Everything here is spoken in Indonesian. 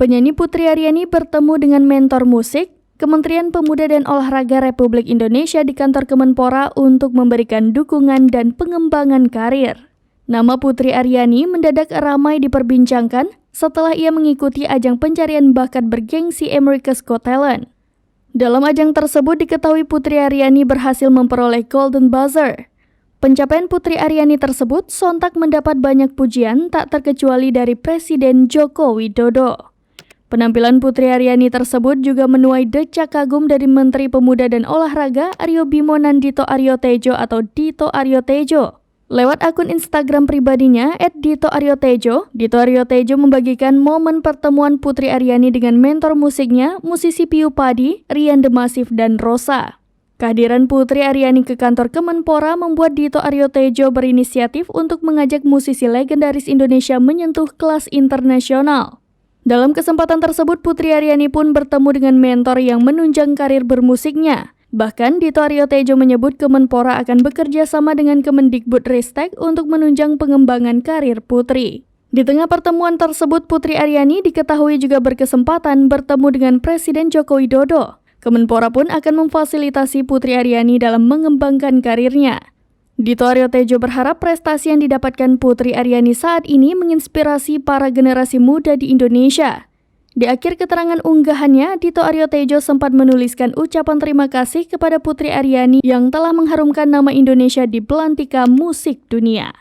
Penyanyi Putri Aryani bertemu dengan mentor musik, Kementerian Pemuda dan Olahraga Republik Indonesia di kantor Kemenpora untuk memberikan dukungan dan pengembangan karir. Nama Putri Aryani mendadak ramai diperbincangkan setelah ia mengikuti ajang pencarian bakat bergengsi America's Got Talent. Dalam ajang tersebut diketahui Putri Aryani berhasil memperoleh Golden Buzzer. Pencapaian Putri Aryani tersebut sontak mendapat banyak pujian tak terkecuali dari Presiden Joko Widodo. Penampilan Putri Aryani tersebut juga menuai decak kagum dari Menteri Pemuda dan Olahraga Aryo Bimo Nandito Aryo Tejo atau Dito Aryo Tejo. Lewat akun Instagram pribadinya @ditoaryotejo, Dito Aryo Tejo membagikan momen pertemuan Putri Aryani dengan mentor musiknya, musisi Piyu Padi, Rian The Massive, dan Rosa. Kehadiran Putri Aryani ke kantor Kemenpora membuat Dito Aryo Tejo berinisiatif untuk mengajak musisi legendaris Indonesia menyentuh kelas internasional. Dalam kesempatan tersebut, Putri Aryani pun bertemu dengan mentor yang menunjang karir bermusiknya. Bahkan, Dito Aryo Tejo menyebut Kemenpora akan bekerja sama dengan Kemendikbudristek untuk menunjang pengembangan karir Putri. Di tengah pertemuan tersebut, Putri Aryani diketahui juga berkesempatan bertemu dengan Presiden Joko Widodo. Kemenpora pun akan memfasilitasi Putri Aryani dalam mengembangkan karirnya. Dito Aryo Tejo berharap prestasi yang didapatkan Putri Aryani saat ini menginspirasi para generasi muda di Indonesia. Di akhir keterangan unggahannya, Dito Aryo Tejo sempat menuliskan ucapan terima kasih kepada Putri Aryani yang telah mengharumkan nama Indonesia di belantika musik dunia.